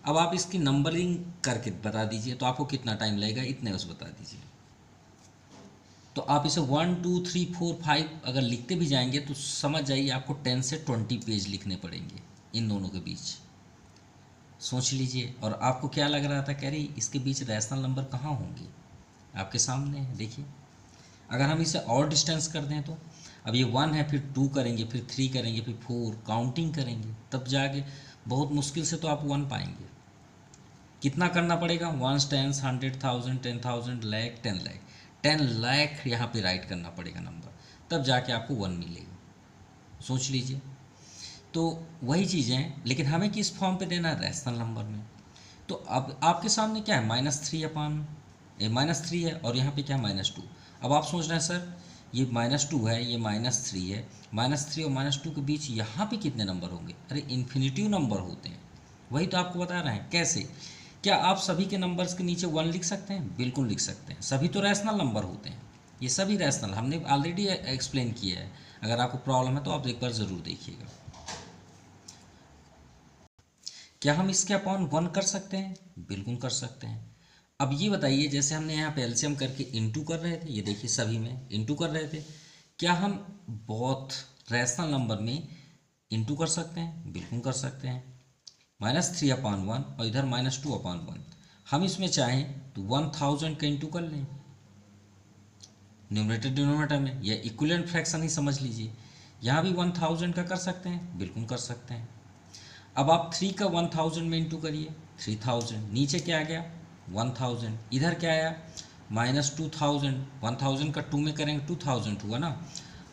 अब आप इसकी नंबरिंग करके बता दीजिए, तो आपको कितना टाइम लगेगा, इतने बस बता दीजिए। तो आप इसे 1 2 3 4 5 अगर लिखते भी जाएंगे तो समझ जाइए आपको 10 से 20 पेज लिखने पड़ेंगे इन दोनों के बीच। सोच लीजिए। और आपको क्या लग रहा था, कह रही इसके बीच रैशनल नंबर कहाँ होंगे, आपके सामने है, देखिए। अगर हम इसे और डिस्टेंस कर दें तो अब ये 1 है, फिर 2 करेंगे, फिर 3 करेंगे, फिर 4 काउंटिंग करेंगे, तब जाके बहुत मुश्किल से तो आप 1 पाएंगे। कितना करना पड़ेगा, 1 10 100 1000 10,000 लाख 10 लाख 10 लाख यहाँ पे राइट करना पड़ेगा नंबर, तब जाके आपको 1 मिलेगा। सोच लीजिए। तो वही चीज़ें हैं, लेकिन हमें किस फॉर्म पे देना है, रैशनल नंबर में। तो अब आपके सामने क्या है, -3 है और यहाँ पे क्या है, -2। अब आप सोच रहे हैं सर ये -2 है, ये -3 है, -3 और -2 के बीच यहाँ पे कितने नंबर होंगे? अरे इन्फिनिटिव नंबर होते हैं, वही तो आपको बता रहे हैं। कैसे? क्या आप सभी के नंबर्स के नीचे 1 लिख सकते हैं? बिल्कुल लिख सकते हैं, सभी तो रैशनल नंबर होते हैं, ये सभी रैशनल, हमने ऑलरेडी एक्सप्लेन किया है। अगर आपको प्रॉब्लम है तो आप एक बार ज़रूर देखिएगा। क्या हम इसके अपॉन 1 कर सकते हैं? बिल्कुल कर सकते हैं। अब ये बताइए, जैसे हमने यहाँ पे एलसीएम करके इंटू कर रहे थे, ये देखिए सभी में इंटू कर रहे थे, क्या हम बहुत रैशनल नंबर में इंटू कर सकते हैं? बिल्कुल कर सकते हैं। -3/1 और इधर -2/1, हम इसमें चाहें तो 1000 का इंटू कर लें न्यूमरेटर डिनोमिनेटर में, या इक्विवेलेंट फ्रैक्शन ही समझ लीजिए। यहाँ भी 1000 का कर सकते हैं, बिल्कुल कर सकते हैं। अब आप 3 का 1000 में इंटू करिए, 3000, नीचे क्या आ गया 1000, इधर क्या आया -2000, 1000 का 2 में करेंगे 2000 हुआ ना,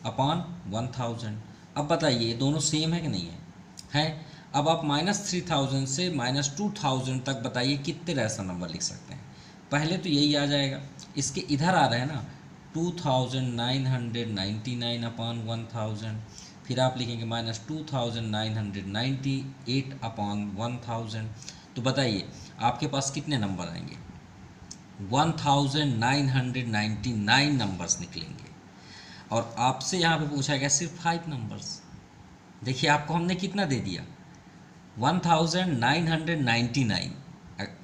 अपॉन 1000। अब बताइए ये दोनों सेम है कि नहीं है? अब आप -3000 से -2000 तक बताइए कितने रैशनल नंबर लिख सकते हैं? पहले तो यही आ जाएगा, इसके इधर आ रहे हैं ना 2999 अपॉन 1000, फिर आप लिखेंगे -2998 अपॉन 1000। तो बताइए आपके पास कितने नंबर आएंगे? 1999 नंबर्स निकलेंगे। और आपसे यहाँ पे पूछा गया सिर्फ 5 नंबर्स। देखिए आपको हमने कितना दे दिया, 1999।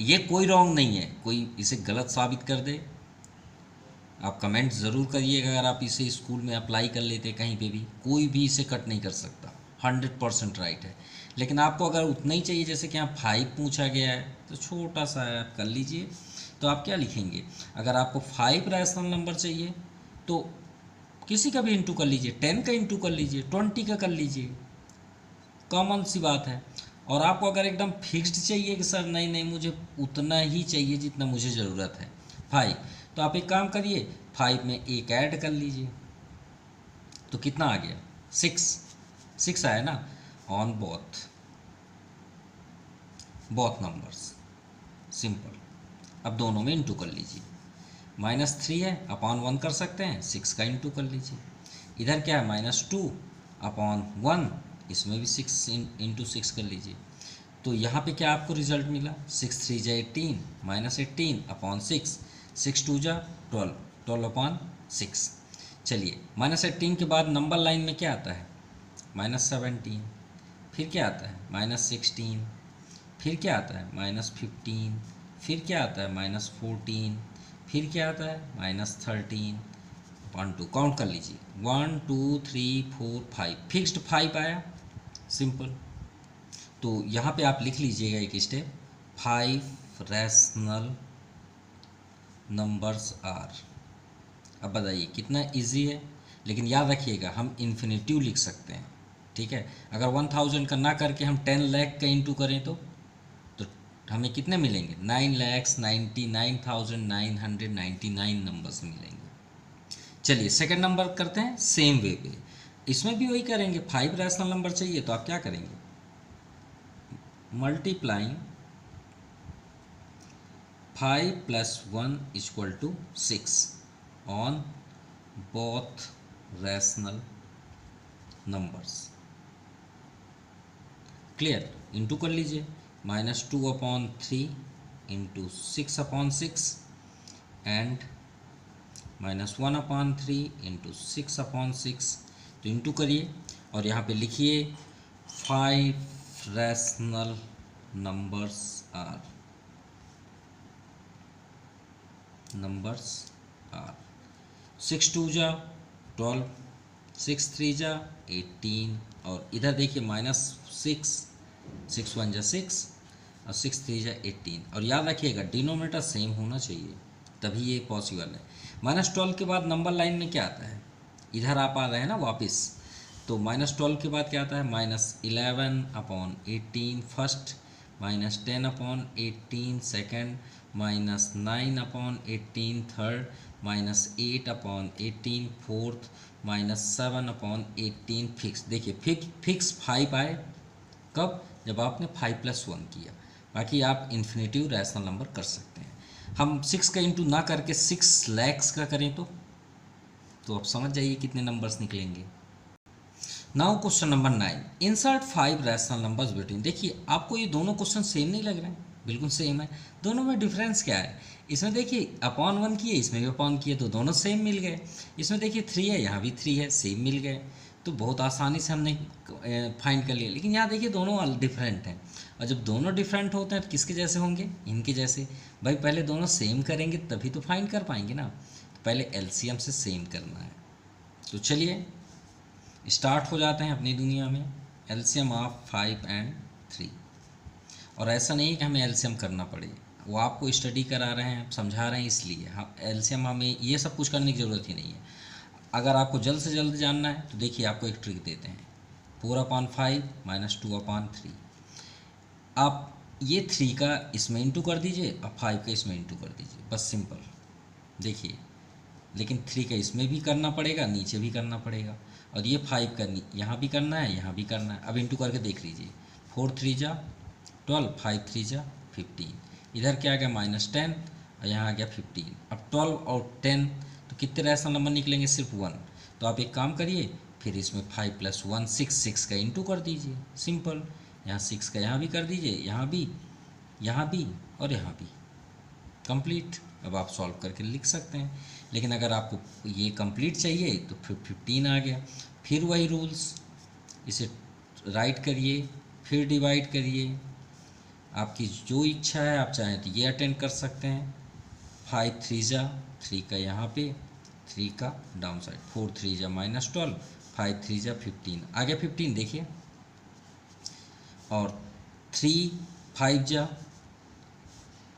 ये कोई रॉन्ग नहीं है, कोई इसे गलत साबित कर दे आप कमेंट ज़रूर करिएगा। अगर आप इसे स्कूल में अप्लाई कर लेते कहीं पे भी, कोई भी इसे कट नहीं कर सकता, 100% राइट है। लेकिन आपको अगर उतना ही चाहिए, जैसे कि यहाँ 5 पूछा गया है तो छोटा सा है, आप कर लीजिए। तो आप क्या लिखेंगे, अगर आपको 5 रैशनल नंबर चाहिए तो किसी का भी इंटू कर लीजिए, 10 का इंटू कर लीजिए, 20 का कर लीजिए, कॉमन सी बात है। और आपको अगर एकदम फिक्स्ड चाहिए कि सर नहीं नहीं मुझे उतना ही चाहिए जितना मुझे ज़रूरत है 5, तो आप एक काम करिए 5 में एक ऐड कर लीजिए, तो कितना आ गया 6 आया ना, ऑन बोथ नंबर्स, सिंपल। अब दोनों में इंटू कर लीजिए, -3 है अपॉन 1 कर सकते हैं, 6 का इंटू कर लीजिए। इधर क्या है -2/1, इसमें भी 6 इंटू 6 कर लीजिए। तो यहाँ पे क्या आपको रिजल्ट मिला, 6 3 जा 18, -18 अपॉन 6, 6 2 जा 12, 12/6। चलिए -18 के बाद नंबर लाइन में क्या आता है, -17, फिर क्या आता है -16, फिर क्या आता है -15, फिर क्या आता है -14, फिर क्या आता है -13, 1 2 काउंट कर लीजिए, 1 2 3 4 5, फिक्स्ड 5 आया, सिंपल। तो यहाँ पे आप लिख लीजिएगा एक स्टेप, 5 रैशनल नंबर्स आर। अब बताइए कितना इजी है, लेकिन याद रखिएगा हम इन्फिनिटिव लिख सकते हैं, ठीक है। अगर 1000 का ना करके हम 10 लाख का इंटू करें तो हमें कितने मिलेंगे, 9,99,999 नंबर्स मिलेंगे। चलिए सेकंड नंबर करते हैं सेम वे पे, इसमें भी वही करेंगे। 5 रैशनल नंबर चाहिए तो आप क्या करेंगे, multiplying 5 + 1 = 6 on both rational numbers. Clear, into कर लीजिए, -2/3 इंटू 6/6 एंड -1/3 इंटू 6/6। तो इंटू करिए और यहाँ पे लिखिए 5 रैशनल नंबर्स आर 6 2 जा 12, 6 3 जा 18, और इधर देखिए -6 1 जा 6 और 6 3 जा 18। और याद रखिएगा डिनोमिनेटर सेम होना चाहिए, तभी ये पॉसिबल है। -12 के बाद नंबर लाइन में क्या आता है, इधर आप आ रहे हैं ना वापस, तो -12 के बाद क्या आता है, -11/18 first, -10/18 second, -9/18 third, -8/18 fourth -7/18 fix. देखिए फिक्स 5 आए कब, जब आपने 5 + 1 किया। बाकी आप इन्फिनेटिव रैशनल नंबर कर सकते हैं। हम 6 का इंटू ना करके 6 लैक्स का करें तो आप समझ जाइए कितने नंबर्स निकलेंगे। Now question number 9, insert 5 rational numbers between. देखिए आपको ये दोनों क्वेश्चन सेम नहीं लग रहे हैं, बिल्कुल सेम है। दोनों में डिफरेंस क्या है, इसमें देखिए /1 किए, इसमें भी अपॉन किए तो दोनों सेम मिल गए। इसमें देखिए 3 है, यहाँ भी 3 है, सेम मिल गए, तो बहुत आसानी से हमने फाइंड कर लिया। लेकिन यहाँ देखिए दोनों डिफरेंट हैं, और जब दोनों डिफरेंट होते हैं तो किसके जैसे होंगे, इनके जैसे। भाई पहले दोनों सेम करेंगे तभी तो फाइंड कर पाएंगे ना, तो पहले एलसीएम से सेम करना है। तो चलिए स्टार्ट हो जाते हैं अपनी दुनिया में। एलसीएम ऑफ 5 और 3। और ऐसा नहीं है कि हमें एलसीएम करना पड़े, वो आपको स्टडी करा रहे हैं, समझा रहे हैं, इसलिए हम एलसीएम, हमें ये सब कुछ करने की ज़रूरत ही नहीं है। अगर आपको जल्द से जल्द जानना है तो देखिए आपको एक ट्रिक देते हैं, 4/5 -2/3। आप ये 3 का इसमें इंटू कर दीजिए और 5 का इसमें इंटू कर दीजिए, बस सिंपल। देखिए लेकिन 3 का इसमें भी करना पड़ेगा, नीचे भी करना पड़ेगा, और ये 5 का यहाँ भी करना है, यहाँ भी करना है। अब इंटू करके देख लीजिए, 4 3 जा 12, 5 3 जा 15, इधर क्या आ गया -10 और यहाँ आ गया 15। अब 12 और 10 तो कितने रैशनल नंबर निकलेंगे, सिर्फ 1। तो आप एक काम करिए, फिर इसमें 5 + 1 6 का इंटू कर दीजिए, सिंपल। यहाँ 6 का यहाँ भी कर दीजिए, यहाँ भी और यहाँ भी, कंप्लीट। अब आप सॉल्व करके लिख सकते हैं। लेकिन अगर आपको ये कंप्लीट चाहिए तो फिर 15 आ गया। फिर वही रूल्स, इसे राइट करिए, फिर डिवाइड करिए, आपकी जो इच्छा है। आप चाहें तो ये अटेंड कर सकते हैं। 5 3 जा 3 का यहाँ पे, 3 का डाउन साइड, 4 3 जा -12, 5 3 जा 15, आ गया 15 देखिए। और 3 5 जा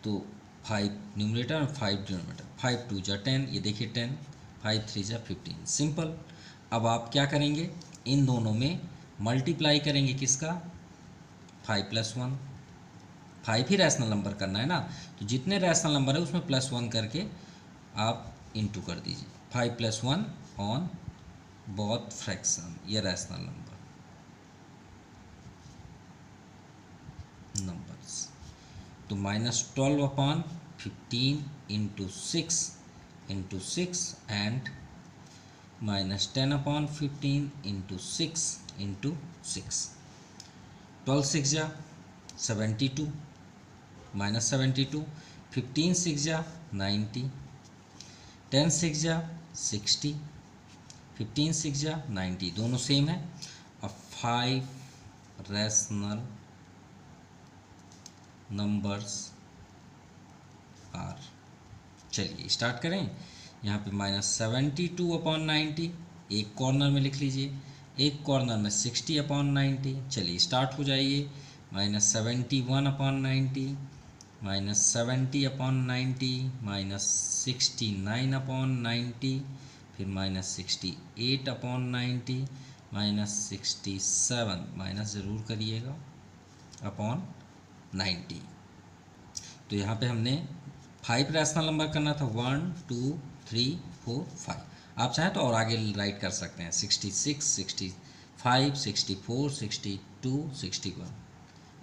तो 5 न्यूमरेटर और 5 डिनोमिनेटर, 5 2 जा 10, ये देखिए 10, 5 3 जा 15, सिंपल। अब आप क्या करेंगे, इन दोनों में मल्टीप्लाई करेंगे, किसका, 5 + 1। 5 ही रैशनल नंबर करना है ना, तो जितने रैशनल नंबर है उसमें +1 करके आप इंटू कर दीजिए। 5 + 1 ऑन बोथ फ्रैक्शन, ये रैशनल नंबर्स। तो -12/15 इंटू 6 एंड -10/15 इंटू 6 इंटू 6। 12 6 जा 72 -72, 15 6 जा 90, 10 6 जा 60, 15 6 जा 90, दोनों सेम है। अब 5 रैशनल नंबर्स आर। चलिए स्टार्ट करें। यहाँ पे -72/90 एक कॉर्नर में लिख लीजिए, एक कॉर्नर में 60/90। चलिए स्टार्ट हो जाइए। -71/90, -70/90, -69/90, फिर -68/90, -67, माइनस ज़रूर करिएगा, /90। तो यहाँ पे हमने 5 रैशनल नंबर करना था, 1 2 3 4 5। आप चाहें तो और आगे राइट कर सकते हैं, 66 65 64 62 61,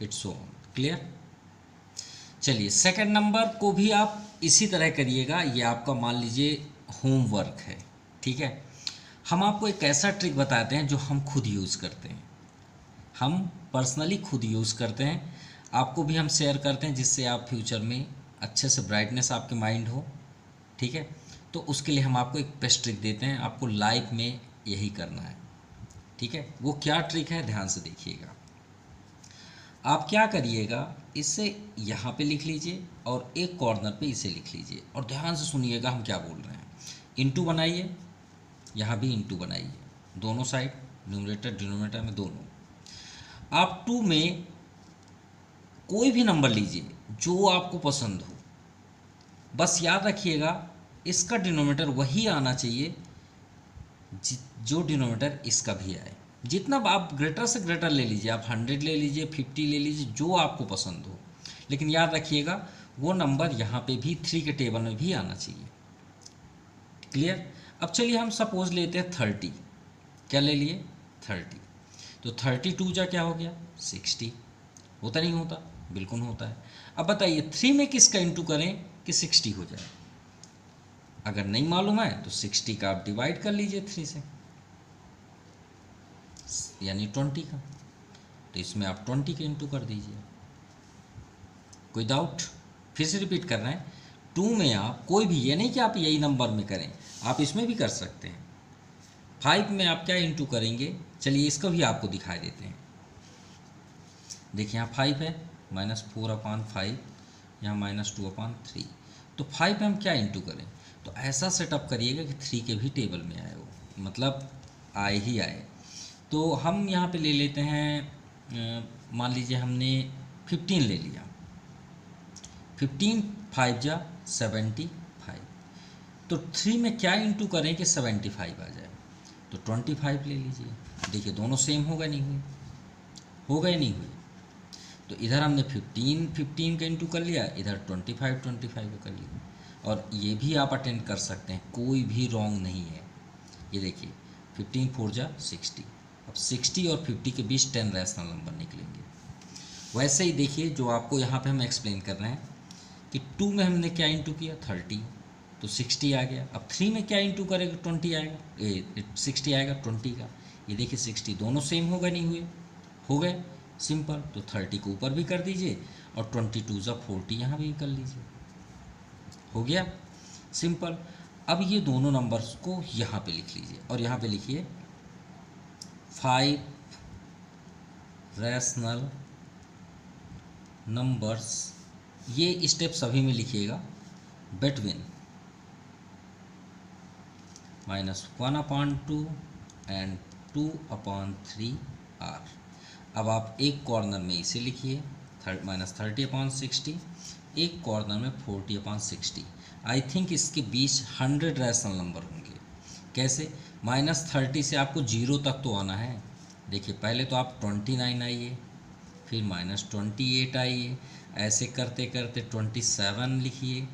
इट्स ऑन क्लियर। चलिए सेकंड नंबर को भी आप इसी तरह करिएगा, ये आपका मान लीजिए होमवर्क है, ठीक है। हम आपको एक ऐसा ट्रिक बताते हैं जो हम खुद यूज़ करते हैं, हम पर्सनली खुद यूज़ करते हैं, आपको भी हम शेयर करते हैं, जिससे आप फ्यूचर में अच्छे से ब्राइटनेस आपके माइंड हो, ठीक है। तो उसके लिए हम आपको एक बेस्ट ट्रिक देते हैं, आपको लाइफ में यही करना है, ठीक है। वो क्या ट्रिक है, ध्यान से देखिएगा। आप क्या करिएगा, इसे यहाँ पे लिख लीजिए और एक कॉर्नर पे इसे लिख लीजिए, और ध्यान से सुनिएगा हम क्या बोल रहे हैं। इंटू बनाइए, यहाँ भी इंटू बनाइए, दोनों साइड, न्यूमरेटर डिनोमिनेटर में दोनों। आप 2 में कोई भी नंबर लीजिए जो आपको पसंद हो, बस याद रखिएगा इसका डिनोमिनेटर वही आना चाहिए जो डिनोमिनेटर इसका भी आए। जितना आप ग्रेटर से ग्रेटर ले लीजिए, आप 100 ले लीजिए, 50 ले लीजिए, जो आपको पसंद हो, लेकिन याद रखिएगा वो नंबर यहाँ पे भी 3 के टेबल में भी आना चाहिए। क्लियर। अब चलिए हम सपोज लेते हैं 30, क्या ले लिए 30, तो 32 जा क्या हो गया 60, होता नहीं होता, बिल्कुल होता है। अब बताइए 3 में किसका इंटू करें कि 60 हो जाए, अगर नहीं मालूम है तो 60 का आप डिवाइड कर लीजिए 3 से, यानी 20 का, तो इसमें आप 20 के इंटू कर दीजिए। कोई डाउट? फिर से रिपीट कर रहे हैं, 2 में आप कोई भी, ये नहीं कि आप यही नंबर में करें, आप इसमें भी कर सकते हैं। 5 में आप क्या इंटू करेंगे, चलिए इसको भी आपको दिखाई देते हैं। देखिए यहाँ 5 है, -4/5, यहाँ -2/3, तो 5 में हम क्या इंटू करें, तो ऐसा सेटअप करिएगा कि 3 के भी टेबल में आए, वो मतलब आए ही आए। तो हम यहाँ पे ले लेते हैं, मान लीजिए हमने 15 ले लिया, 15 5 जा 75, तो 3 में क्या इंटू करें कि 75 आ जाए, तो 25 ले लीजिए। देखिए दोनों सेम हो गए नहीं हुए, हो गए नहीं हुए, तो इधर हमने 15 का इंटू कर लिया, इधर 25 का कर लिया। और ये भी आप अटेंड कर सकते हैं, कोई भी रॉन्ग नहीं है। ये देखिए 15 4 जा 60, अब 60 और 50 के बीच 10 रैशनल नंबर निकलेंगे। वैसे ही देखिए जो आपको यहाँ पे हम एक्सप्लेन कर रहे हैं कि 2 में हमने क्या इंटू किया 30, तो 60 आ गया। अब 3 में क्या इंटू करेगा 20 आएगा, 60 आएगा 20 का। ये देखिए 60, दोनों सेम हो गए नहीं हुए, हो गए सिंपल, तो 30 को ऊपर भी कर दीजिए और 22 जा 40 यहाँ भी कर लीजिए, हो गया सिंपल। अब ये दोनों नंबर्स को यहाँ पे लिख लीजिए और यहाँ पे लिखिए 5 रैशनल नंबर्स, ये स्टेप सभी में लिखिएगा, बिटवीन -1/2 एंड 2/3 आर। अब आप एक कॉर्नर में इसे लिखिए -30/60, एक कॉर्नर में 40/60। आई थिंक इसके बीच 100 रैशनल नंबर होंगे। कैसे? -30 से आपको 0 तक तो आना है। देखिए पहले तो आप 29 आइए, फिर -28 आइए, ऐसे करते करते 27 लिखिए,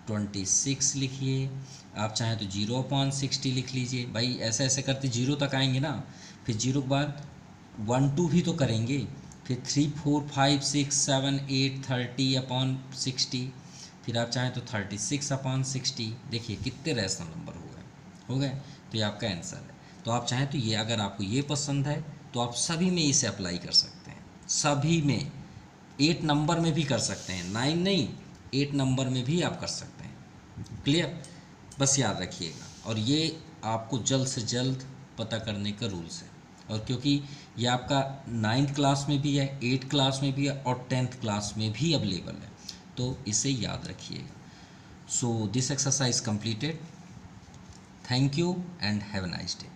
26 लिखिए, आप चाहें तो 0/60 लिख लीजिए। भाई ऐसे ऐसे करते 0 तक आएंगे ना, फिर 0 के बाद 1 2 भी तो करेंगे, फिर 3 4 5 6 7 8 30/60, फिर आप चाहें तो 36/60। देखिए कितने रैशनल नंबर हो गए, तो ये आपका आंसर है। तो आप चाहें तो ये, अगर आपको ये पसंद है तो आप सभी में इसे अप्लाई कर सकते हैं, सभी में, 8 नंबर में भी कर सकते हैं, 9 नहीं 8 नंबर में भी आप कर सकते हैं। क्लियर? बस याद रखिएगा, और ये आपको जल्द से जल्द पता करने का रूल्स है। और क्योंकि ये आपका 9th क्लास में भी है, 8th क्लास में भी है और 10th क्लास में भी अवेलेबल है, तो इसे याद रखिएगा। So this exercise completed. Thank you and have a nice day.